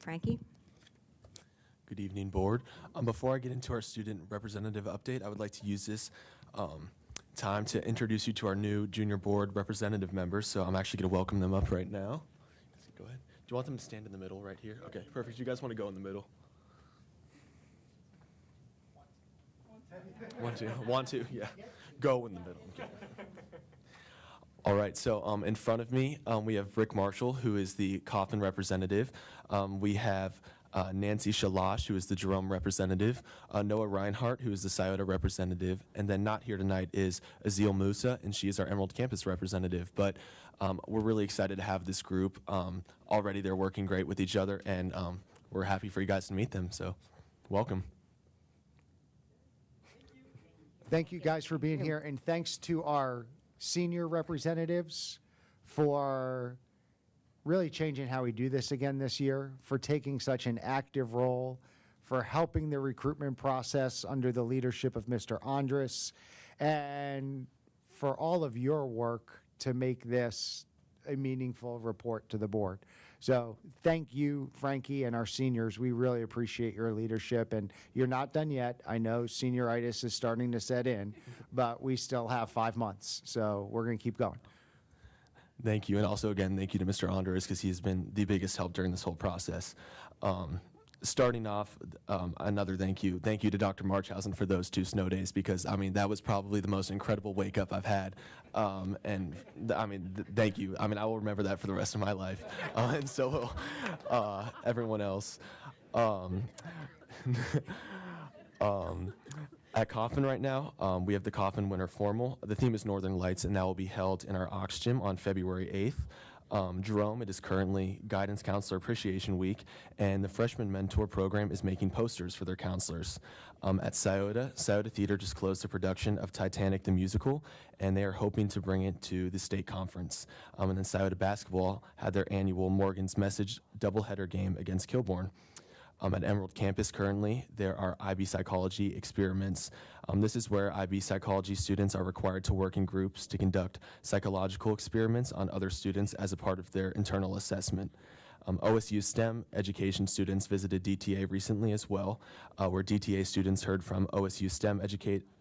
Frankie? Good evening, board. Before I get into our student representative update, I would like to use this time to introduce you to our new junior board representative members. So I'm actually going to welcome them up right now. Go ahead. Do you want them to stand in the middle right here? Okay, perfect. You guys want to go in the middle? Want to? Yeah. Go in the middle. Okay. All right, so in front of me, we have Rick Marshall, who is the Coffin representative. We have Nancy Shalash, who is the Jerome representative, Noah Reinhart, who is the Scioto representative, and then not here tonight is Azil Musa, and she is our Emerald Campus representative. But we're really excited to have this group. Already they're working great with each other, and we're happy for you guys to meet them, so welcome. Thank you guys for being here, and thanks to our senior representatives for really changing how we do this again this year, for taking such an active role, for helping the recruitment process under the leadership of Mr. Andres, and for all of your work to make this a meaningful report to the board. So thank you, Frankie, and our seniors. We really appreciate your leadership, and you're not done yet. I know senioritis is starting to set in, but we still have 5 months, so we're going to keep going. Thank you, and also again, thank you to Mr. Andres because he's been the biggest help during this whole process. Starting off, another thank you to Dr. Marchhausen for those 2 snow days because, I mean, that was probably the most incredible wake up I've had. Thank you. I mean, I will remember that for the rest of my life. And so will everyone else. At Coffin right now, we have the Coffin Winter Formal. The theme is Northern Lights, and that will be held in our Ox Gym on February 8th. Jerome, it is currently Guidance Counselor Appreciation Week, and the Freshman Mentor Program is making posters for their counselors. At Scioto Theater just closed the production of Titanic the Musical, and they are hoping to bring it to the state conference. And then Scioto Basketball had their annual Morgan's Message doubleheader game against Kilbourne. At Emerald Campus currently, there are IB Psychology experiments. This is where IB Psychology students are required to work in groups to conduct psychological experiments on other students as a part of their internal assessment. OSU STEM education students visited DTA recently as well, where DTA students heard from OSU STEM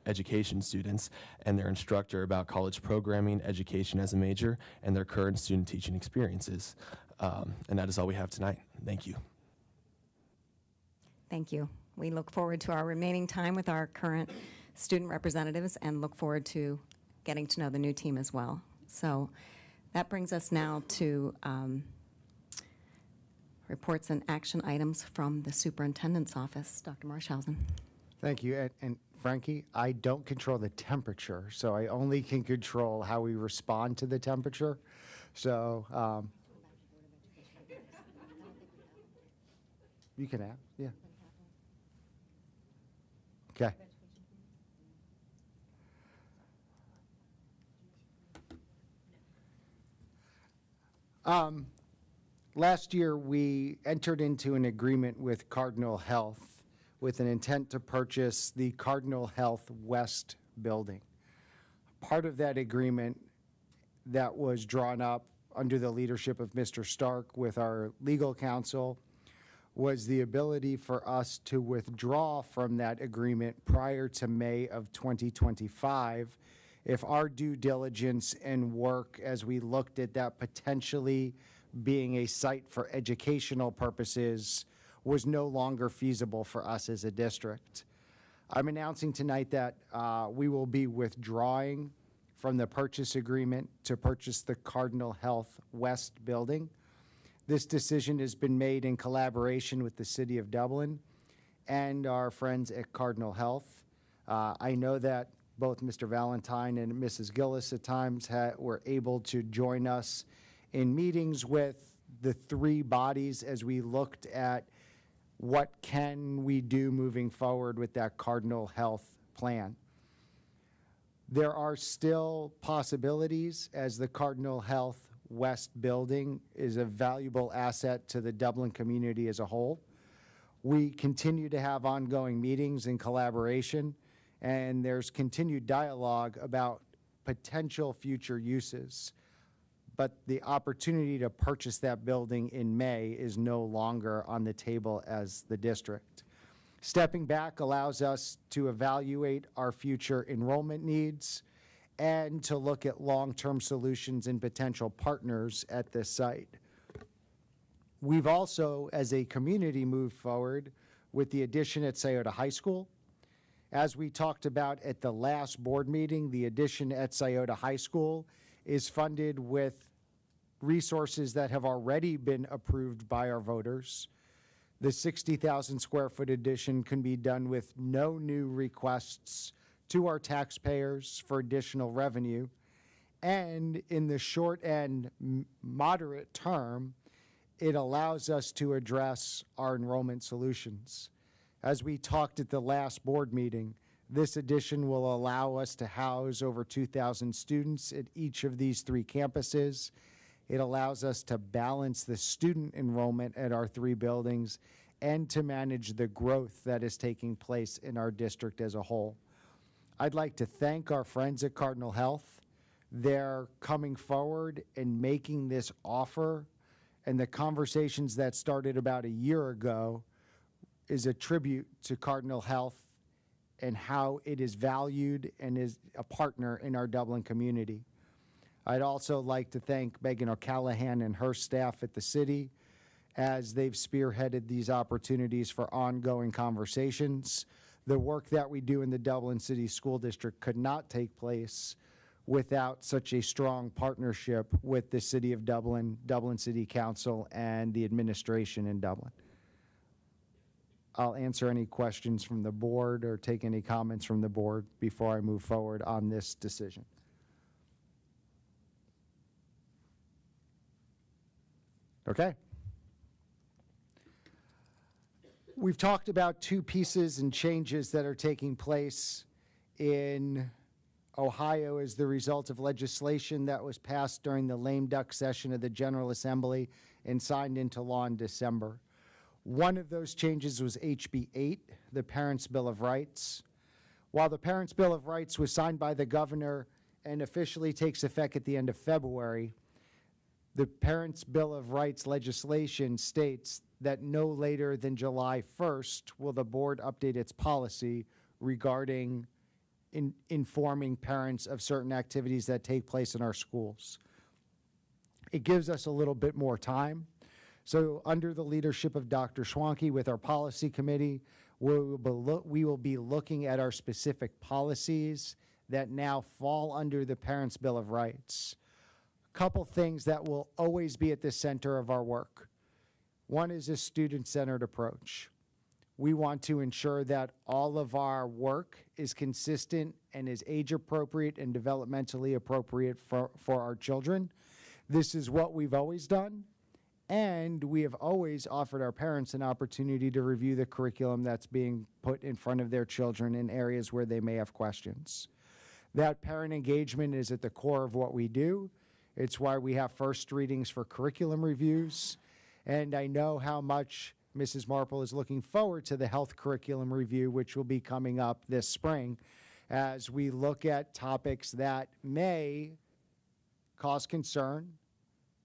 education students and their instructor about college programming, education as a major, and their current student teaching experiences. And that is all we have tonight. Thank you. Thank you. We look forward to our remaining time with our current student representatives and look forward to getting to know the new team as well. So that brings us now to reports and action items from the superintendent's office. Dr. Marchhausen. Thank you. And Frankie, I don't control the temperature, so I only can control how we respond to the temperature. So you can ask, yeah. Okay. Last year, we entered into an agreement with Cardinal Health with an intent to purchase the Cardinal Health West building. Part of that agreement that was drawn up under the leadership of Mr. Stark with our legal counsel was the ability for us to withdraw from that agreement prior to May of 2025 if our due diligence and work as we looked at that potentially being a site for educational purposes was no longer feasible for us as a district. I'm announcing tonight that we will be withdrawing from the purchase agreement to purchase the Cardinal Health West building. This decision has been made in collaboration with the City of Dublin and our friends at Cardinal Health. I know that both Mr. Valentine and Mrs. Gillis at times were able to join us in meetings with the 3 bodies as we looked at what can we do moving forward with that Cardinal Health plan. There are still possibilities as the Cardinal Health West building is a valuable asset to the Dublin community as a whole. We continue to have ongoing meetings and collaboration, and there's continued dialogue about potential future uses. but the opportunity to purchase that building in May is no longer on the table as the district. Stepping back allows us to evaluate our future enrollment needs and to look at long-term solutions and potential partners at this site. We've also, as a community, moved forward with the addition at Scioto High School. As we talked about at the last board meeting, the addition at Scioto High School is funded with resources that have already been approved by our voters. The 60,000 square foot addition can be done with no new requests to our taxpayers for additional revenue. And in the short and moderate term, it allows us to address our enrollment solutions. As we talked at the last board meeting, this addition will allow us to house over 2,000 students at each of these 3 campuses. It allows us to balance the student enrollment at our 3 buildings and to manage the growth that is taking place in our district as a whole. I'd like to thank our friends at Cardinal Health. They're coming forward and making this offer, and the conversations that started about a year ago is a tribute to Cardinal Health and how it is valued and is a partner in our Dublin community. I'd also like to thank Megan O'Callahan and her staff at the city as they've spearheaded these opportunities for ongoing conversations. The work that we do in the Dublin City School District could not take place without such a strong partnership with the City of Dublin, Dublin City Council, and the administration in Dublin. I'll answer any questions from the board or take any comments from the board before I move forward on this decision. Okay. We've talked about 2 pieces and changes that are taking place in Ohio as the result of legislation that was passed during the lame duck session of the General Assembly and signed into law in December. One of those changes was HB 8, the Parents' Bill of Rights. While the Parents' Bill of Rights was signed by the governor and officially takes effect at the end of February, the Parents' Bill of Rights legislation states that no later than July 1st will the board update its policy regarding informing parents of certain activities that take place in our schools. It gives us a little bit more time. So under the leadership of Dr. Schwanke with our policy committee, we will be looking at our specific policies that now fall under the Parents' Bill of Rights. A couple things that will always be at the center of our work. One is a student-centered approach. We want to ensure that all of our work is consistent and is age-appropriate and developmentally appropriate for our children. This is what we've always done, and we have always offered our parents an opportunity to review the curriculum that's being put in front of their children in areas where they may have questions. That parent engagement is at the core of what we do. It's why we have first readings for curriculum reviews, and I know how much Mrs. Marple is looking forward to the health curriculum review, which will be coming up this spring, as we look at topics that may cause concern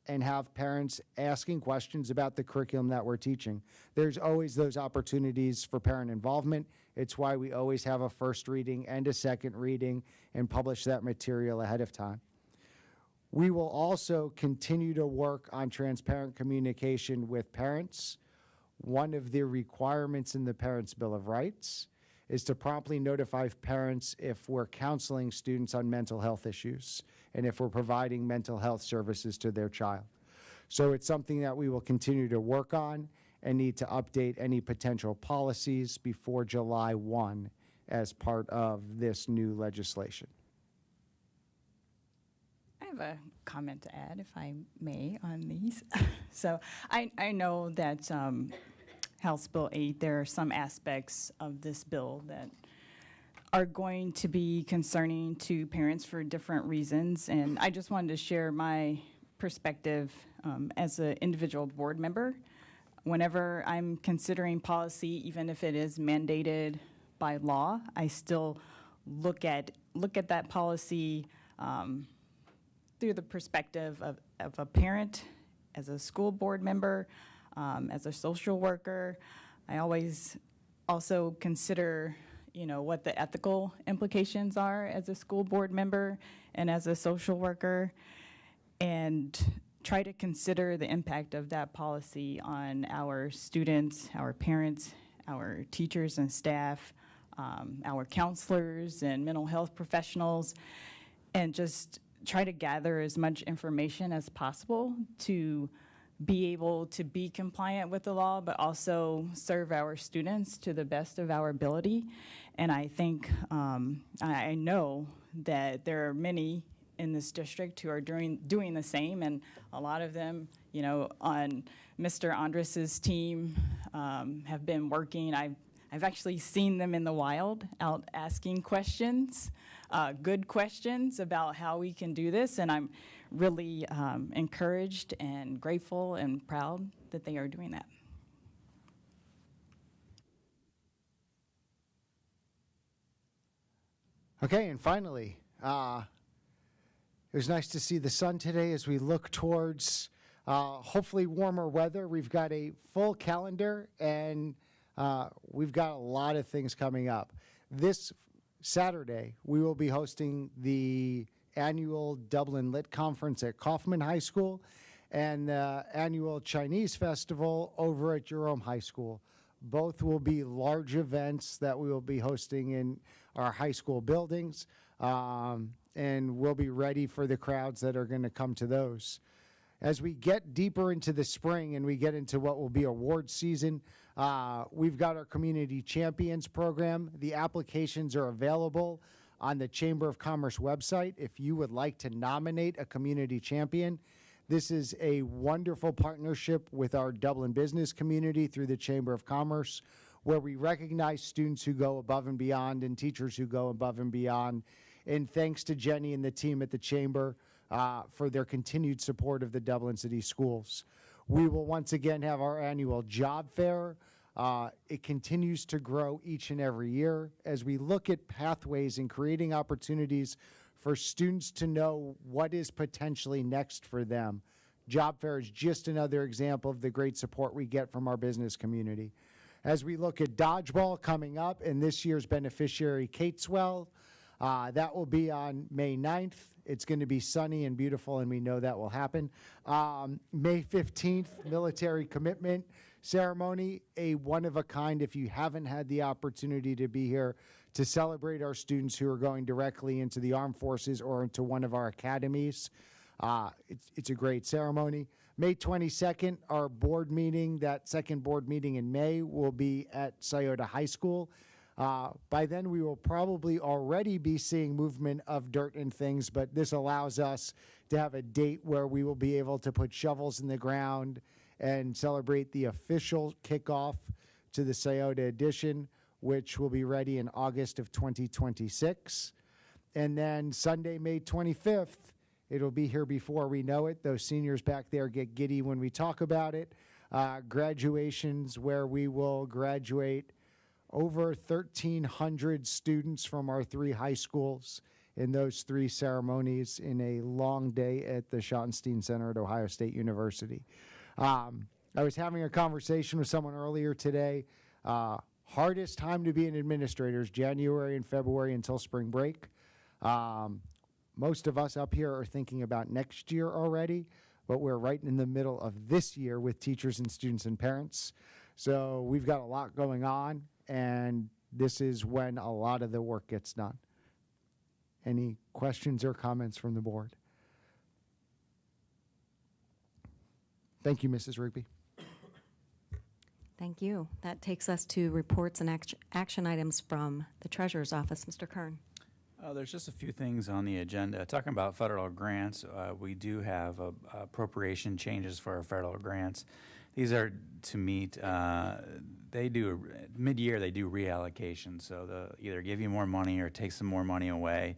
and have parents asking questions about the curriculum that we're teaching. There's always those opportunities for parent involvement. It's why we always have a first reading and a second reading and publish that material ahead of time. We will also continue to work on transparent communication with parents. One of the requirements in the Parents' Bill of Rights is to promptly notify parents if we're counseling students on mental health issues and if we're providing mental health services to their child. So it's something that we will continue to work on and need to update any potential policies before July 1 as part of this new legislation. I have a comment to add, if I may, on these. So I know that House Bill 8, there are some aspects of this bill that are going to be concerning to parents for different reasons. And I just wanted to share my perspective as an individual board member. Whenever I'm considering policy, even if it is mandated by law, I still look at that policy through the perspective of a parent, as a school board member, as a social worker. I always also consider, what the ethical implications are as a school board member and as a social worker, and try to consider the impact of that policy on our students, our parents, our teachers and staff, our counselors and mental health professionals, and just try to gather as much information as possible to be able to be compliant with the law, but also serve our students to the best of our ability. And I think, I know that there are many in this district who are doing the same, and a lot of them, on Mr. Andres's team, have been working. I've actually seen them in the wild, out asking questions, good questions about how we can do this, and I'm really encouraged and grateful and proud that they are doing that. Okay, and finally, it was nice to see the sun today as we look towards hopefully warmer weather. We've got a full calendar, and we've got a lot of things coming up. This Saturday, we will be hosting the annual Dublin Lit Conference at Kaufman High School and the annual Chinese Festival over at Jerome High School. Both will be large events that we will be hosting in our high school buildings, and we'll be ready for the crowds that are going to come to those. As we get deeper into the spring and we get into what will be award season, we've got our Community Champions program. The applications are available on the Chamber of Commerce website if you would like to nominate a community champion. This is a wonderful partnership with our Dublin business community through the Chamber of Commerce, where we recognize students who go above and beyond and teachers who go above and beyond. And thanks to Jenny and the team at the Chamber for their continued support of the Dublin City Schools. We will once again have our annual job fair. It continues to grow each and every year as we look at pathways and creating opportunities for students to know what is potentially next for them. Job fair is just another example of the great support we get from our business community. As we look at dodgeball coming up and this year's beneficiary, Cateswell, that will be on May 9th. It's going to be sunny and beautiful, and we know that will happen. May 15th, military commitment ceremony, a one-of-a-kind if you haven't had the opportunity to be here to celebrate our students who are going directly into the armed forces or into one of our academies. It's a great ceremony. May 22nd, our board meeting, that second board meeting in May, will be at Scioto High School. By then, we will probably already be seeing movement of dirt and things, but this allows us to have a date where we will be able to put shovels in the ground and celebrate the official kickoff to the Scioto edition, which will be ready in August of 2026. And then Sunday, May 25th, it'll be here before we know it. Those seniors back there get giddy when we talk about it. Graduations where we will graduate over 1,300 students from our 3 high schools in those 3 ceremonies in a long day at the Schottenstein Center at Ohio State University. I was having a conversation with someone earlier today. Hardest time to be an administrator is January and February until spring break. Most of us up here are thinking about next year already, but we're right in the middle of this year with teachers and students and parents. So we've got a lot going on, and this is when a lot of the work gets done. Any questions or comments from the board? Thank you, Mrs. Rigby. Thank you. That takes us to reports and action items from the Treasurer's Office. Mr. Kern. There's just a few things on the agenda. Talking about federal grants, we do have appropriation changes for our federal grants. These are to meet, mid-year they do reallocation, so they'll either give you more money or take some more money away,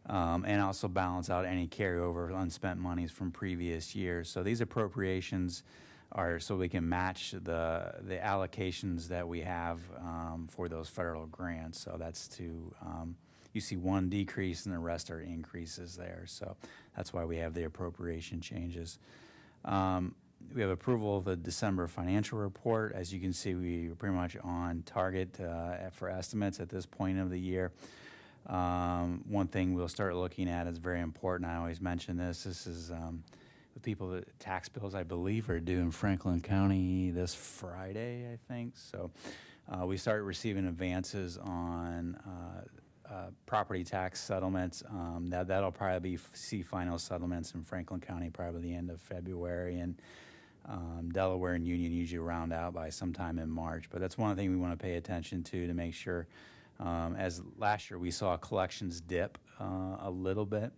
and also balance out any carryover unspent monies from previous years. So these appropriations are so we can match the allocations that we have for those federal grants. So that's to you see one decrease and the rest are increases there. So that's why we have the appropriation changes. We have approval of the December financial report. As you can see, we are pretty much on target for estimates at this point of the year. One thing we'll start looking at is very important. I always mention this. This is the people that tax bills, I believe, are due in Franklin County this Friday, I think. So we start receiving advances on property tax settlements. That'll probably see final settlements in Franklin County probably the end of February, and Delaware and Union usually round out by sometime in March. But that's one thing we want to pay attention to make sure. As last year we saw collections dip a little bit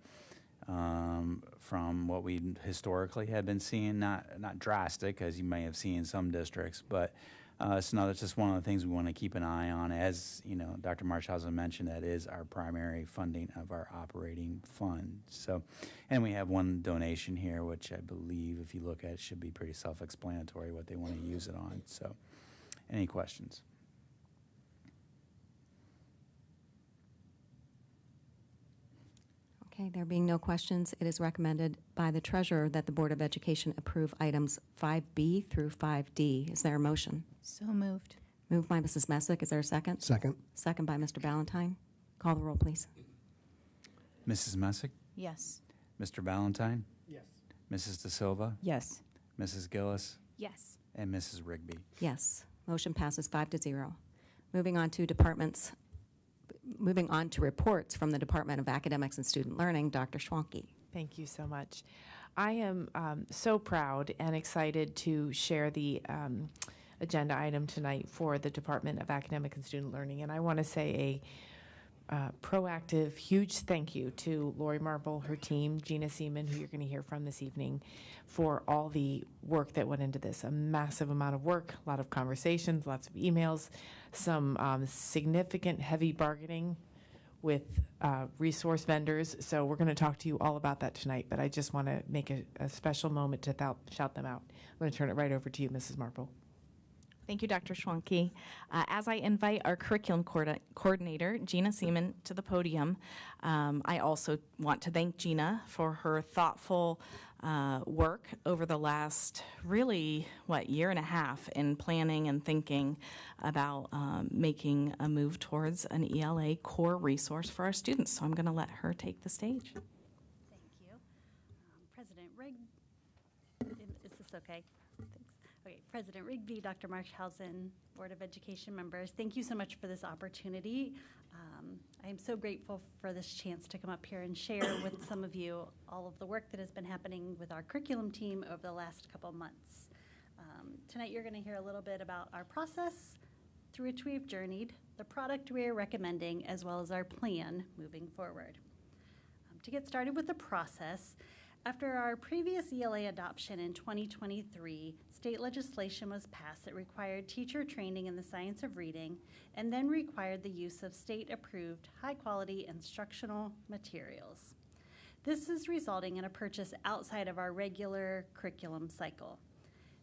from what we historically had been seeing, not drastic as you may have seen in some districts, but it's just one of the things we want to keep an eye on. As you know, Dr. Marshausen mentioned, that is our primary funding of our operating fund. So, and we have one donation here, which I believe, if you look at it, should be pretty self-explanatory what they want to use it on. So, any questions? Okay, there being no questions, it is recommended by the treasurer that the Board of Education approve items 5B through 5D. Is there a motion? So moved. Moved by Mrs. Messick. Is there a second? Second. Second by Mr. Valentine. Call the roll, please. Mrs. Messick? Yes. Mr. Valentine? Yes. Mrs. De Silva? Yes. Mrs. Gillis? Yes. And Mrs. Rigby? Yes. Motion passes 5-0. Moving on to departments. Moving on to reports from the Department of Academics and Student Learning, Dr. Schwanke. Thank you so much. I am so proud and excited to share the agenda item tonight for the Department of Academic and Student Learning. And I want to say a proactive, huge thank you to Lori Marble, her team, Gina Seaman, who you're going to hear from this evening, for all the work that went into this. A massive amount of work, a lot of conversations, lots of emails, some significant heavy bargaining with resource vendors. So we're going to talk to you all about that tonight, but I just want to make a special moment to shout them out. I'm going to turn it right over to you, Mrs. Marble. Thank you, Dr. Schwanke. As I invite our curriculum coordinator, Gina Seaman, to the podium, I also want to thank Gina for her thoughtful work over the last, really, year and a half in planning and thinking about making a move towards an ELA core resource for our students. So I'm going to let her take the stage. Thank you. President Rigby, is this okay? Thanks. Okay, President Rigby, Dr. Marshausen, Board of Education members, thank you so much for this opportunity. I am so grateful for this chance to come up here and share with some of you all of the work that has been happening with our curriculum team over the last couple months. Tonight you're going to hear a little bit about our process through which we've journeyed, the product we're recommending, as well as our plan moving forward. To get started with the process, after our previous ELA adoption in 2023, state legislation was passed that required teacher training in the science of reading and then required the use of state-approved, high-quality instructional materials. This is resulting in a purchase outside of our regular curriculum cycle.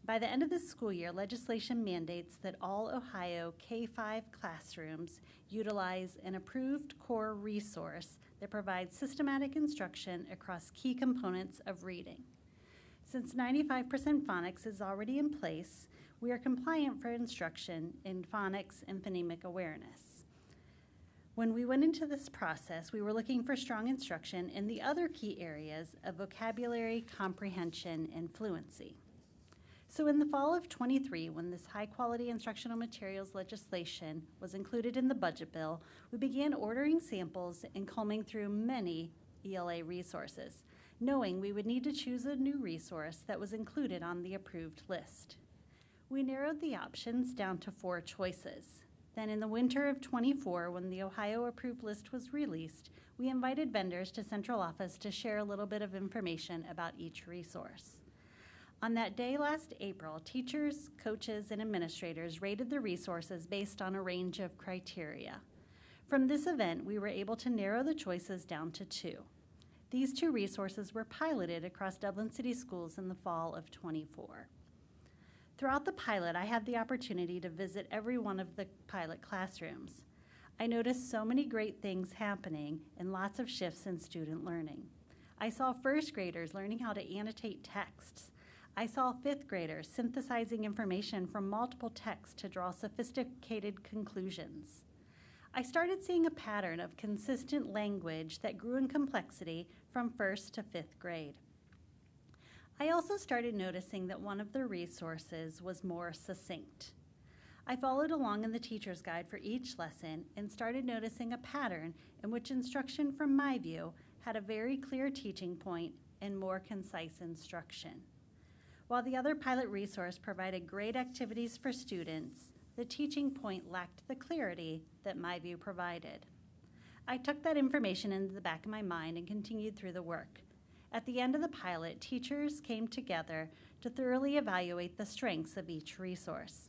By the end of this school year, legislation mandates that all Ohio K-5 classrooms utilize an approved core resource that provides systematic instruction across key components of reading. Since 95% phonics is already in place, we are compliant for instruction in phonics and phonemic awareness. When we went into this process, we were looking for strong instruction in the other key areas of vocabulary, comprehension, and fluency. So in the fall of '23, when this high-quality instructional materials legislation was included in the budget bill, we began ordering samples and combing through many ELA resources, knowing we would need to choose a new resource that was included on the approved list. We narrowed the options down to 4 choices. Then in the winter of '24, when the Ohio approved list was released, we invited vendors to central office to share a little bit of information about each resource. On that day last April, teachers, coaches, and administrators rated the resources based on a range of criteria. From this event, we were able to narrow the choices down to 2. These 2 resources were piloted across Dublin City Schools in the fall of '24. Throughout the pilot, I had the opportunity to visit every one of the pilot classrooms. I noticed so many great things happening and lots of shifts in student learning. I saw first graders learning how to annotate texts. I saw fifth graders synthesizing information from multiple texts to draw sophisticated conclusions. I started seeing a pattern of consistent language that grew in complexity from first to fifth grade. I also started noticing that one of the resources was more succinct. I followed along in the teacher's guide for each lesson and started noticing a pattern in which instruction from my view had a very clear teaching point and more concise instruction. While the other pilot resource provided great activities for students, the teaching point lacked the clarity that my view provided. I took that information into the back of my mind and continued through the work. At the end of the pilot, teachers came together to thoroughly evaluate the strengths of each resource.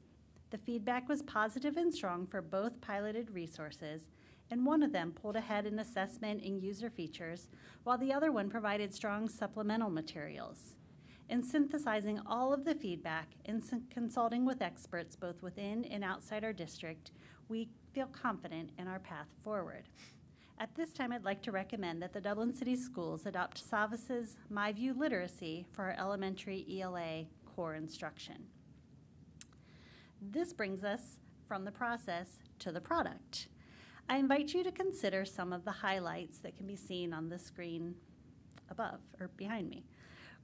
The feedback was positive and strong for both piloted resources, and one of them pulled ahead in assessment and user features, while the other one provided strong supplemental materials. In synthesizing all of the feedback and consulting with experts both within and outside our district, we feel confident in our path forward. At this time, I'd like to recommend that the Dublin City Schools adopt Savas's MyView Literacy for our elementary ELA core instruction. This brings us from the process to the product. I invite you to consider some of the highlights that can be seen on the screen above or behind me.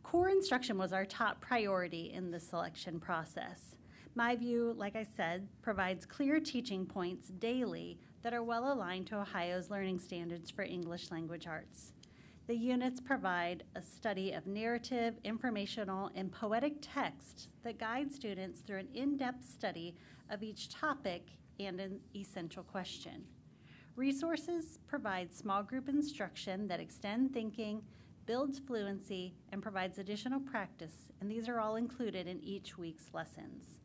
Core instruction was our top priority in the selection process. MyView, like I said, provides clear teaching points daily that are well aligned to Ohio's learning standards for English language arts. The units provide a study of narrative, informational, and poetic text that guide students through an in-depth study of each topic and an essential question. Resources provide small group instruction that extend thinking, builds fluency, and provides additional practice, and these are all included in each week's lessons.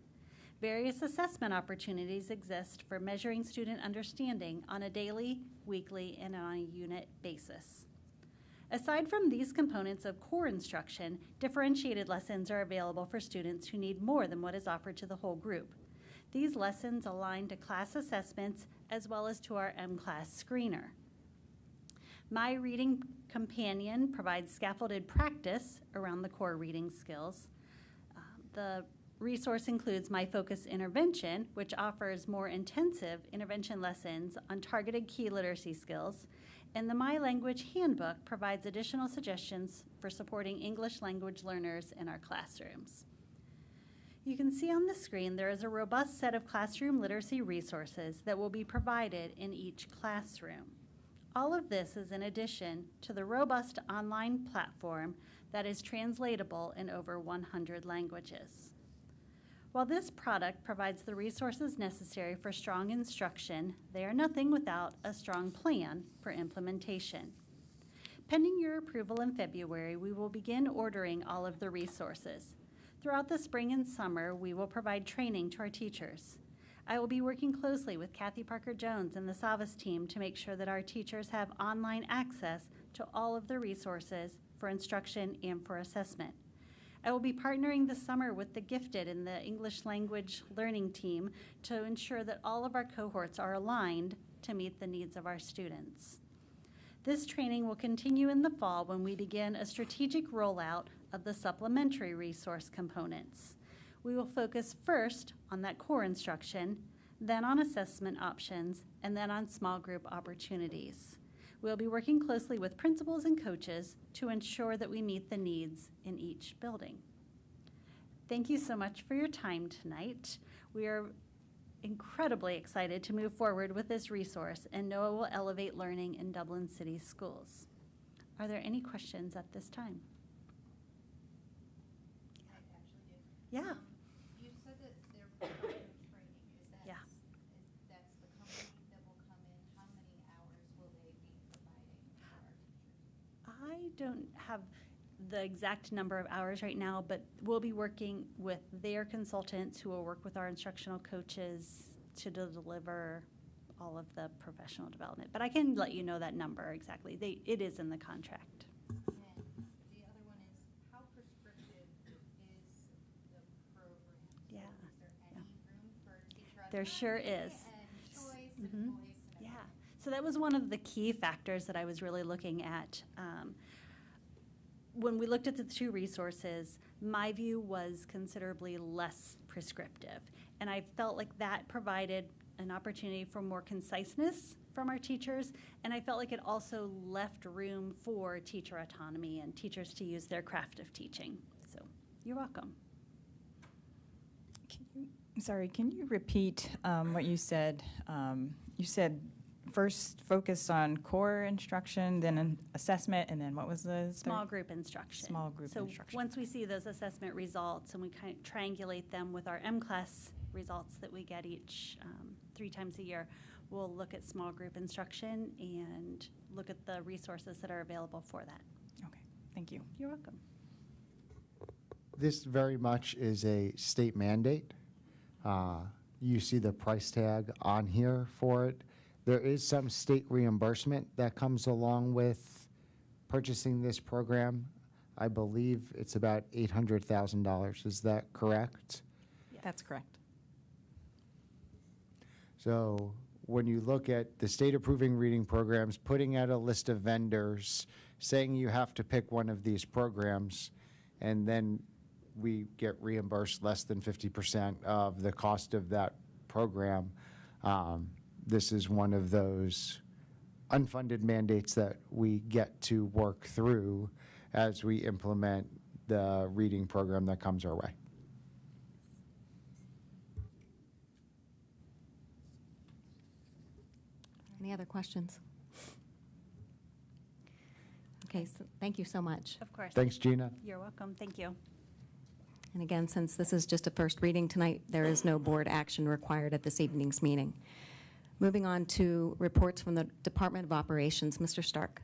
Various assessment opportunities exist for measuring student understanding on a daily, weekly, and on a unit basis. Aside from these components of core instruction, differentiated lessons are available for students who need more than what is offered to the whole group. These lessons align to class assessments as well as to our M-Class screener. My Reading Companion provides scaffolded practice around the core reading skills. The resource includes My Focus Intervention, which offers more intensive intervention lessons on targeted key literacy skills, and the My Language Handbook provides additional suggestions for supporting English language learners in our classrooms. You can see on the screen there is a robust set of classroom literacy resources that will be provided in each classroom. All of this is in addition to the robust online platform that is translatable in over 100 languages. While this product provides the resources necessary for strong instruction, they are nothing without a strong plan for implementation. Pending your approval in February, we will begin ordering all of the resources. Throughout the spring and summer, we will provide training to our teachers. I will be working closely with Kathy Parker-Jones and the Savas team to make sure that our teachers have online access to all of the resources for instruction and for assessment. I will be partnering this summer with the Gifted and the English language learning team to ensure that all of our cohorts are aligned to meet the needs of our students. This training will continue in the fall when we begin a strategic rollout of the supplementary resource components. We will focus first on that core instruction, then on assessment options, and then on small group opportunities. We'll be working closely with principals and coaches to ensure that we meet the needs in each building. Thank you so much for your time tonight. We are incredibly excited to move forward with this resource and know it will elevate learning in Dublin City schools. Are there any questions at this time? I actually do. Yeah. You said that they're providing training. Is that, Yeah. That's the company that will come in? How many hours will they be providing for our teachers? I don't have the exact number of hours right now, but we'll be working with their consultants who will work with our instructional coaches to deliver all of the professional development. But I can let you know that number exactly. It is in the contract. And the other one is, how prescriptive is the program? Yeah. So is there any room for teacher There sure autonomy is. and choice Mhm. and voice and Yeah. So that was one of the key factors that I was really looking at. When we looked at the two resources, my view was considerably less prescriptive. And I felt like that provided an opportunity for more conciseness from our teachers. And I felt like it also left room for teacher autonomy and teachers to use their craft of teaching. So you're welcome. Sorry, can you repeat what you said? You said first focus on core instruction, then an assessment, and then what was the Small third? group instruction. Small group So instruction. once we see those assessment results and we kind of triangulate them with our M-class results that we get each 3 times a year, we'll look at small group instruction and look at the resources that are available for that. Okay, thank you. You're welcome. This very much is a state mandate. You see the price tag on here for it. There is some state reimbursement that comes along with purchasing this program. I believe it's about $800,000. Is that correct? That's correct. So when you look at the state approving reading programs, putting out a list of vendors, saying you have to pick one of these programs, and then we get reimbursed less than 50% of the cost of that program. This is one of those unfunded mandates that we get to work through as we implement the reading program that comes our way. Any other questions? Okay, so thank you so much. Of course. Thanks, Gina. You're welcome. Thank you. And again, since this is just a first reading tonight, there is no board action required at this evening's meeting. Moving on to reports from the Department of Operations. Mr. Stark.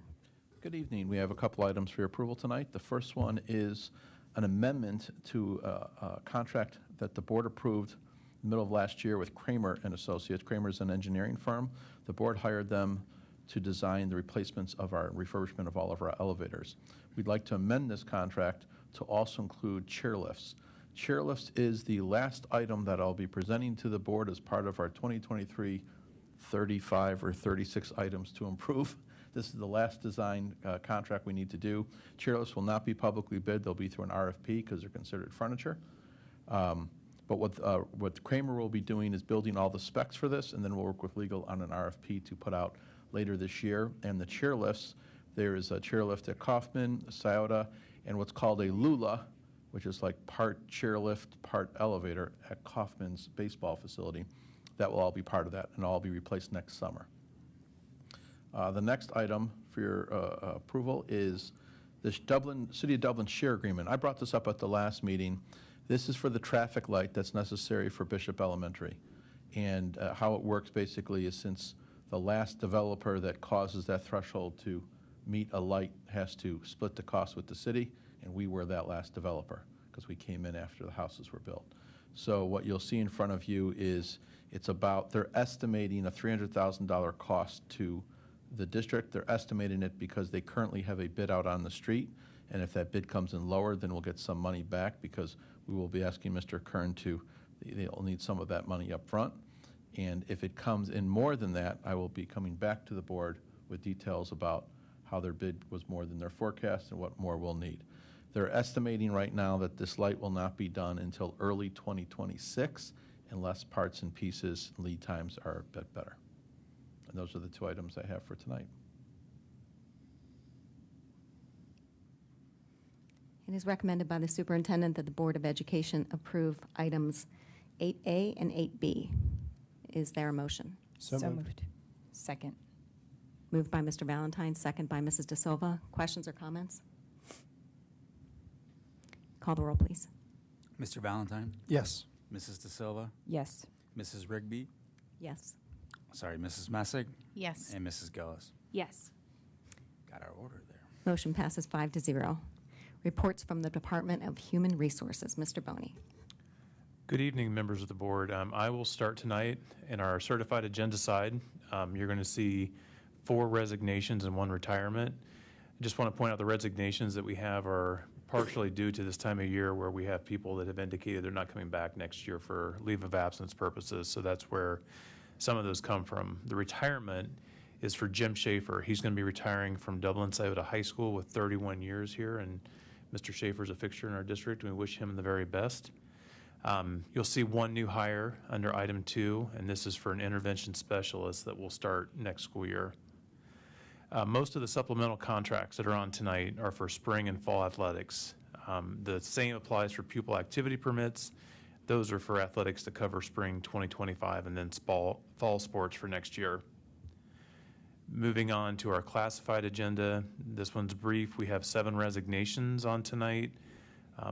Good evening. We have a couple items for your approval tonight. The first one is an amendment to a contract that the board approved in the middle of last year with Kramer and Associates. Kramer is an engineering firm. The board hired them to design the replacements of our refurbishment of all of our elevators. We'd like to amend this contract to also include chairlifts. Chairlifts is the last item that I'll be presenting to the board as part of our 2023 35 or 36 items to improve. This is the last design contract we need to do. Chairlifts will not be publicly bid. They'll be through an RFP because they're considered furniture. But what Kramer will be doing is building all the specs for this, and then we'll work with legal on an RFP to put out later this year. And the chairlifts, there is a chairlift at Kaufman, Scioto, and what's called a Lula, which is like part chairlift, part elevator at Kaufman's baseball facility. That will all be part of that, and all be replaced next summer. The next item for your approval is this City of Dublin share agreement. I brought this up at the last meeting. This is for the traffic light that's necessary for Bishop Elementary. And how it works basically is, since the last developer that causes that threshold to meet a light has to split the cost with the city, and we were that last developer because we came in after the houses were built. So what you'll see in front of you is they're estimating a $300,000 cost to the district. They're estimating it because they currently have a bid out on the street, and if that bid comes in lower, then we'll get some money back, because we will be asking Mr. Kern they'll need some of that money up front. And if it comes in more than that, I will be coming back to the board with details about how their bid was more than their forecast and what more we'll need. They're estimating right now that this light will not be done until early 2026, unless parts and pieces lead times are a bit better. And those are the two items I have for tonight. It is recommended by the superintendent that the Board of Education approve items 8A and 8B. Is there a motion? So moved. Second. Moved by Mr. Valentine, second by Mrs. De Silva. Questions or comments? Call the roll, please. Mr. Valentine, Yes. Mrs. De Silva, Yes. Mrs. Rigby, Yes. sorry, Mrs. Messick, Yes. and Mrs. Gillis. Yes. Got our order there. Motion passes 5-0. Reports from the Department of Human Resources. Mr. Boney. Good evening, members of the board. I will start tonight in our certified agenda side. You're going to see 4 resignations and 1 retirement. I just want to point out the resignations that we have are partially due to this time of year where we have people that have indicated they're not coming back next year for leave of absence purposes. So that's where some of those come from. The retirement is for Jim Schaefer. He's going to be retiring from Dublin Scioto High School with 31 years here, and Mr. Schaefer is a fixture in our district, and we wish him the very best. You'll see one new hire under item 2, and this is for an intervention specialist that will start next school year. Most of the supplemental contracts that are on tonight are for spring and fall athletics. The same applies for pupil activity permits. Those are for athletics to cover spring 2025 and then fall sports for next year. Moving on to our classified agenda, this one's brief. We have 7 resignations on tonight,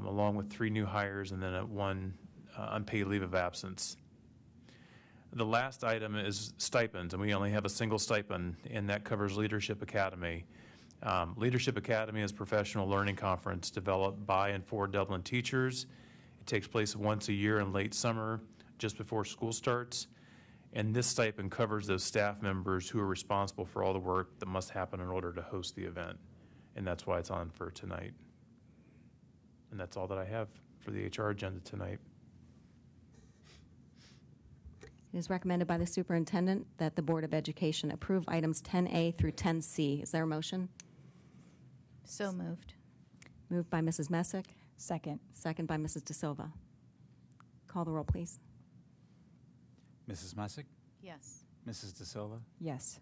along with 3 new hires and then 1 unpaid leave of absence. The last item is stipends, and we only have a single stipend, and that covers Leadership Academy. Leadership Academy is a professional learning conference developed by and for Dublin teachers. It takes place once a year in late summer, just before school starts. And this stipend covers those staff members who are responsible for all the work that must happen in order to host the event. And that's why it's on for tonight. And that's all that I have for the HR agenda tonight. It is recommended by the superintendent that the Board of Education approve items 10A through 10C. Is there a motion? So moved. Moved by Mrs. Messick, Second. second by Mrs. De Silva. Call the roll, please. Mrs. Messick, Yes. Mrs. De Silva, Yes.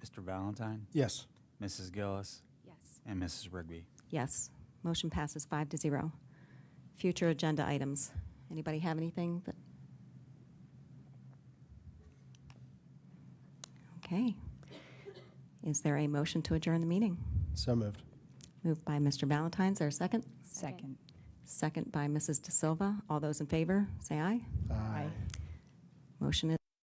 Mr. Valentine, Yes. Mrs. Gillis, Yes. and Mrs. Rigby. Yes. Motion passes 5-0. Future agenda items. Anybody have anything that? Okay. Is there a motion to adjourn the meeting? So moved. Moved by Mr. Valentine. Is there a second? Second. Second by Mrs. De Silva. All those in favor, say aye. Aye. Motion